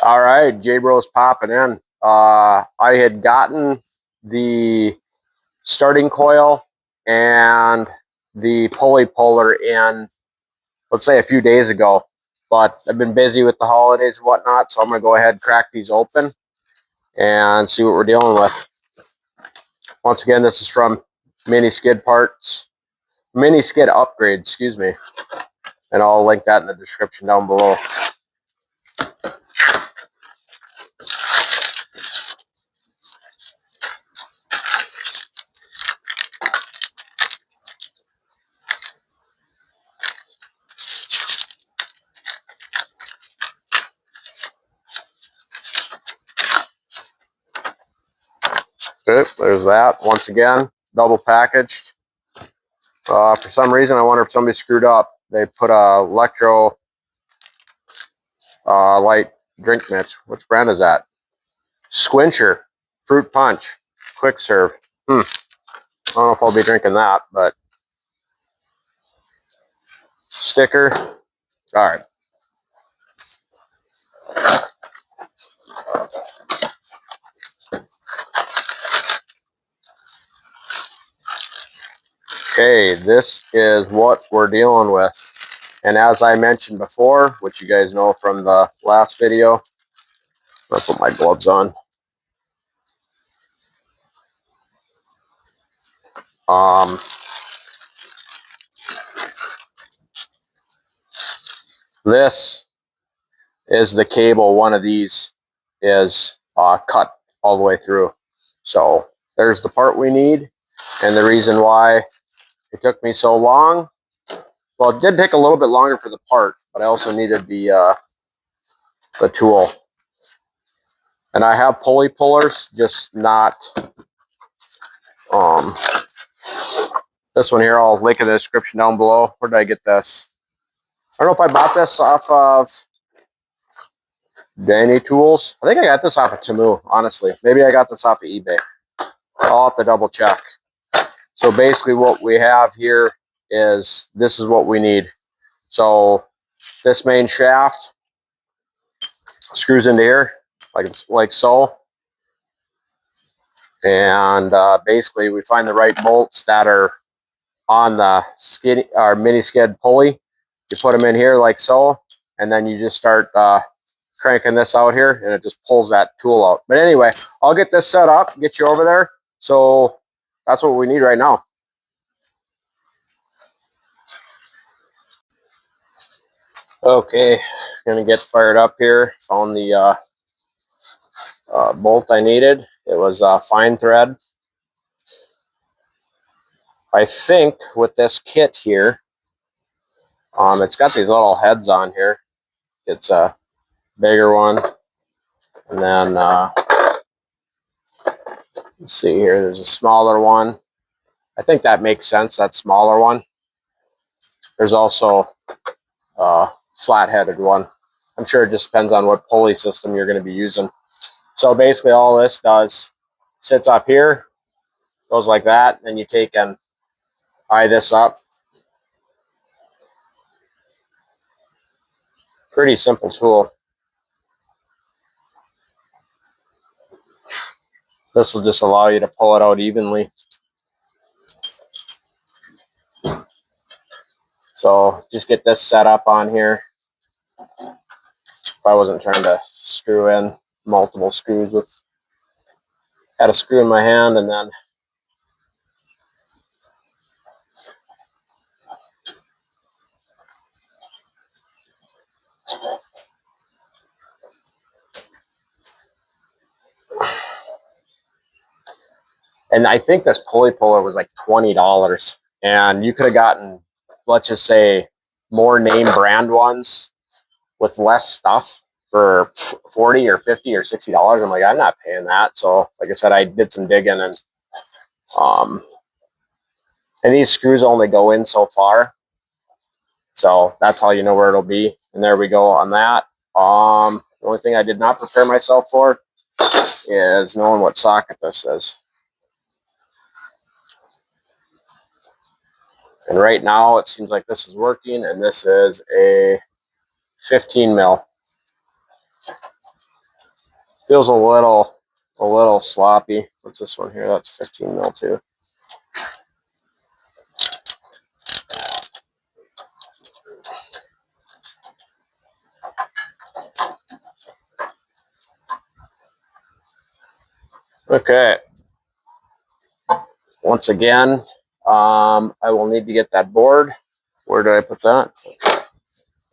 All right, J-Bro's popping in. I had gotten the starting coil and the pulley puller in, let's say, a few days ago, but I've been busy with the holidays and whatnot, so I'm going to go ahead and crack these open and see what we're dealing with. Once again, this is from Miniskid Parts, Miniskid Upgrade, excuse me, and I'll link that in the description down below. Okay, there's that. Once again, double packaged. For some reason, I wonder if somebody screwed up. They put a electro light drink mix. Which brand is that? Squincher Fruit Punch Quick Serve. I don't know if I'll be drinking that, but sticker. All right. Okay, this is what we're dealing with. And as I mentioned before, which you guys know from the last video, I'll put my gloves on. This is the cable. One of these is cut all the way through. So there's the part we need, and the reason why it took me so long. Well, it did take a little bit longer for the part, but I also needed the tool. And I have pulley pullers, just not this one here. I'll link in the description down below. Where did I get this? I don't know if I bought this off of Danny Tools. I think I got this off of Temu, honestly. Maybe I got this off of eBay. I'll have to double check. So basically what we have here is, this is what we need. So this main shaft screws into here, like so. And basically we find the right bolts that are on the skid or mini skid pulley. You put them in here like so, and then you just start cranking this out here, and it just pulls that tool out. But anyway, I'll get this set up, get you over there. So that's what we need right now. Okay, gonna get fired up here. Found the bolt I needed. It was fine thread. I think with this kit here, it's got these little heads on here. It's a bigger one, and then let's see here, there's a smaller one. I think that makes sense, that smaller one. There's also a flat-headed one. I'm sure it just depends on what pulley system you're going to be using. So basically all this does, sits up here, goes like that, and you take and eye this up. Pretty simple tool. This will just allow you to pull it out evenly. So just get this set up on here. If I wasn't trying to screw in multiple screws with, had a screw in my hand, and then I think this pulley puller was like $20, and you could have gotten, let's just say, more name brand ones with less stuff for $40 or $50 or $60. I'm like, I'm not paying that. So like I said, I did some digging, and these screws only go in so far. So that's how you know where it'll be. And there we go on that. The only thing I did not prepare myself for is knowing what socket this is. And right now it seems like this is working, and this is a 15 mil. Feels a little sloppy. What's this one here? That's 15 mil too. Okay. Once again, I will need to get that board. Where did I put that?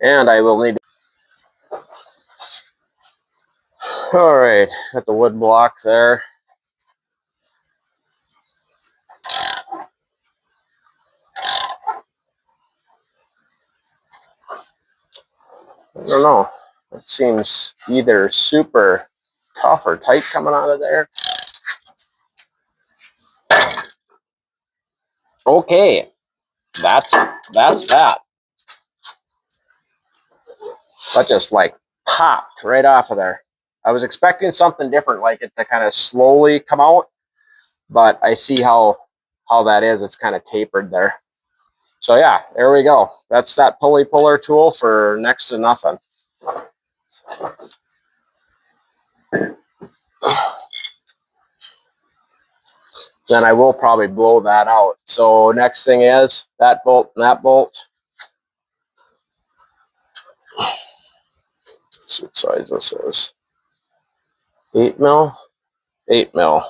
And I will need to... All right, got the wood block there. I don't know. It seems either super tough or tight coming out of there. Okay, that's that. That just like popped right off of there. I was expecting something different, like it to kind of slowly come out, but I see how that is. It's kind of tapered there. So yeah, there we go. That's that pulley puller tool for next to nothing. Then I will probably blow that out. So next thing is that bolt and that bolt. Let's see what size this is. 8 mil, 8 mil.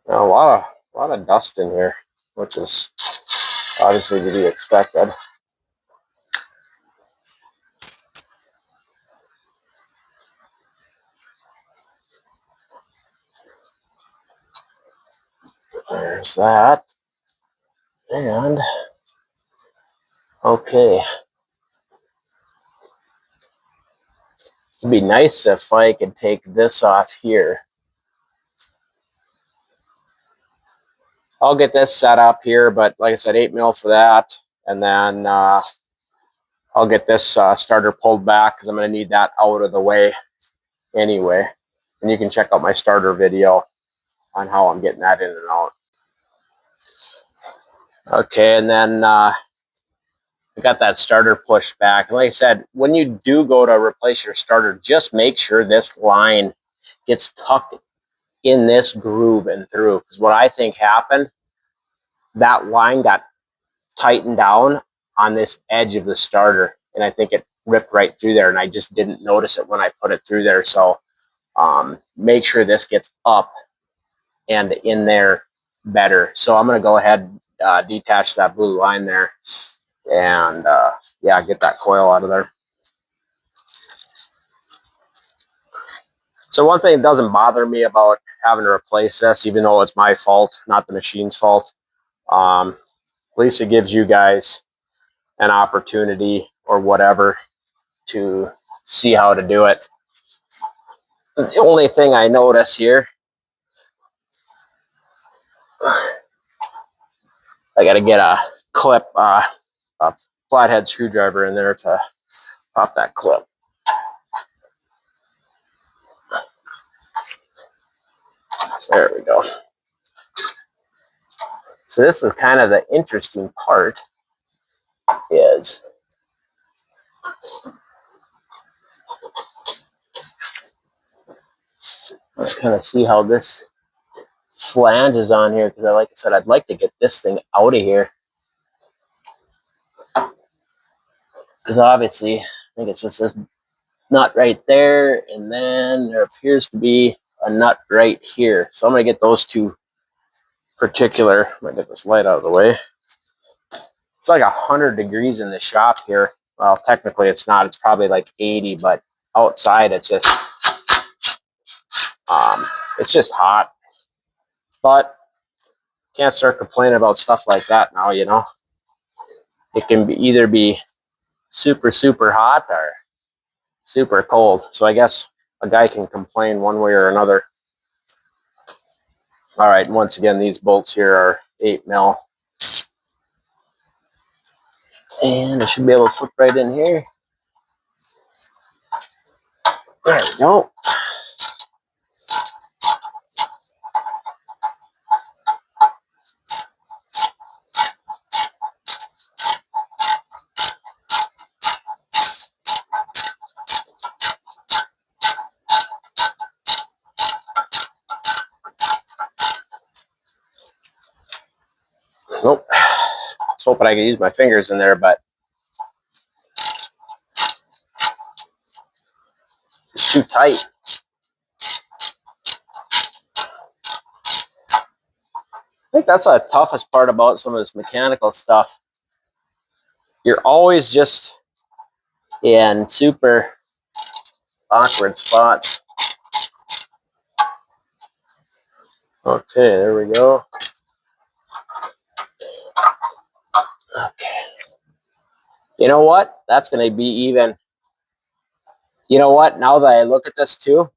Now, a lot of dust in here, which is obviously to be expected. There's that. And okay. It'd be nice if I could take this off here. I'll get this set up here, but like I said, 8 mil for that. And then I'll get this starter pulled back because I'm going to need that out of the way anyway. And you can check out my starter video on how I'm getting that in and out. Okay, and then I got that starter pushed back. And like I said, when you do go to replace your starter, just make sure this line gets tucked in this groove and through. Because what I think happened, that line got tightened down on this edge of the starter. And I think it ripped right through there. And I just didn't notice it when I put it through there. So make sure this gets up and in there better. So I'm going to go ahead and detach that blue line there. And yeah, get that coil out of there. So one thing that doesn't bother me about having to replace this, even though it's my fault, not the machine's fault, at least it gives you guys an opportunity or whatever to see how to do it. The only thing I notice here, I got to get a clip, a flathead screwdriver in there to pop that clip. There we go. So this is kind of the interesting part, is let's kind of see how this flange is on here, because like I said, I'd like to get this thing out of here. Because obviously, I think it's just this nut right there, and then there appears to be a nut right here. So I'm going to get those two particular, I'm going to get this light out of the way. It's like 100 degrees in the shop here. Well, technically it's not. It's probably like 80, but outside it's just hot. But can't start complaining about stuff like that now, you know. It can either be super, super hot or super cold. So I guess a guy can complain one way or another. All right, once again, these bolts here are 8 mil. And I should be able to slip right in here. There we go. Nope. I was hoping I could use my fingers in there, but it's too tight. I think that's the toughest part about some of this mechanical stuff. You're always just in super awkward spots. Okay, there we go. Okay. You know what? That's going to be even. You know what? Now that I look at this too,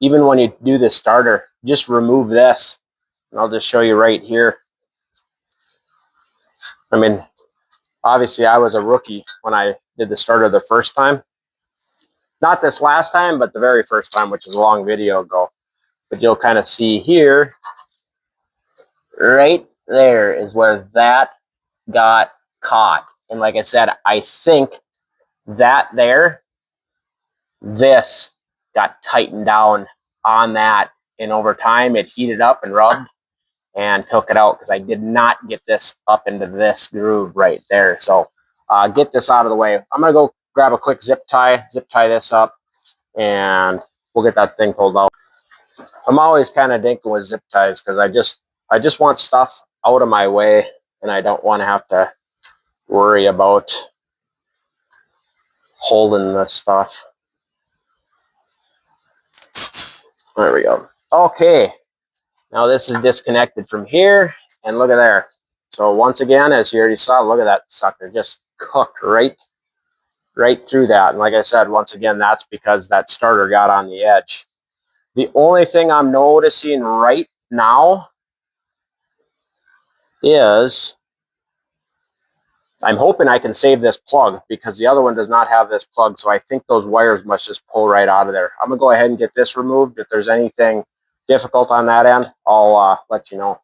even when you do the starter, just remove this. And I'll just show you right here. I mean, obviously I was a rookie when I did the starter the first time. Not this last time, but the very first time, which was a long video ago. But you'll kind of see here, right there is where that got caught. And like I said, I think that there, this got tightened down on that. And over time, it heated up and rubbed and took it out because I did not get this up into this groove right there. So get this out of the way. I'm going to go grab a quick zip tie this up, and we'll get that thing pulled out. I'm always kind of dinking with zip ties because I just want stuff out of my way, and I don't want to have to worry about holding this stuff. There we go. Okay, now this is disconnected from here, and look at there. So once again, as you already saw, look at that sucker just cooked right through that. And like I said, once again, that's because that starter got on the edge. The only thing I'm noticing right now is I'm hoping I can save this plug because the other one does not have this plug. So I think those wires must just pull right out of there. I'm going to go ahead and get this removed. If there's anything difficult on that end, I'll let you know.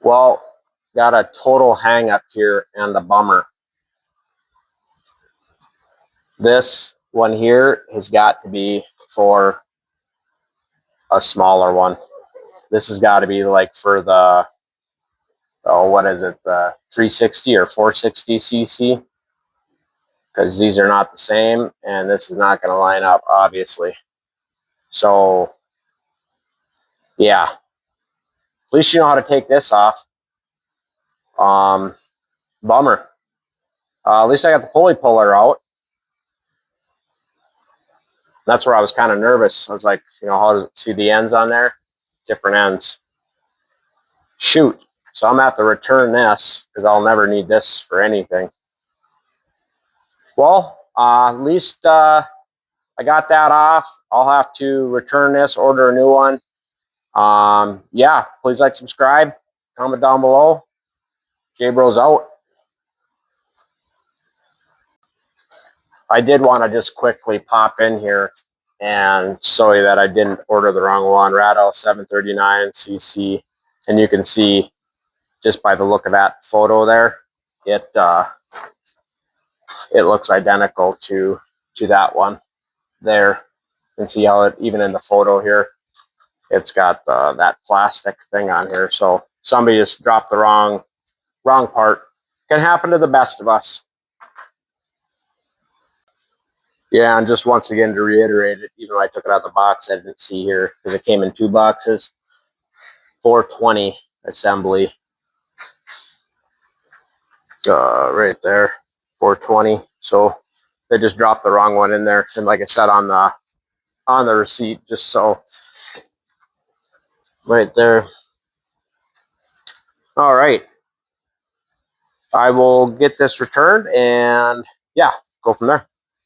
Well, got a total hang up here and a bummer. This one here has got to be for a smaller one. This has got to be like for the, oh, what is it, the 360 or 460 cc, because these are not the same, and this is not going to line up, obviously. So, yeah, at least you know how to take this off. Bummer. At least I got the pulley puller out. That's where I was kind of nervous. I was like, you know, how does it see the ends on there? Different ends. Shoot. So I'm going to have to return this because I'll never need this for anything. Well, at least I got that off. I'll have to return this, order a new one. Yeah, please like, subscribe, comment down below. J-Bro's out. I did want to just quickly pop in here and show you that I didn't order the wrong one. Rato 739 cc, and you can see just by the look of that photo there, it looks identical to that one there. You can see how it, even in the photo here, it's got that plastic thing on here. So somebody just dropped the wrong part. Can happen to the best of us. Yeah, and just once again to reiterate it, even though I took it out of the box, I didn't see here because it came in 2 boxes. 420 assembly. Right there, 420. So they just dropped the wrong one in there, and like I said on the receipt, just so right there. All right, I will get this returned and yeah, go from there.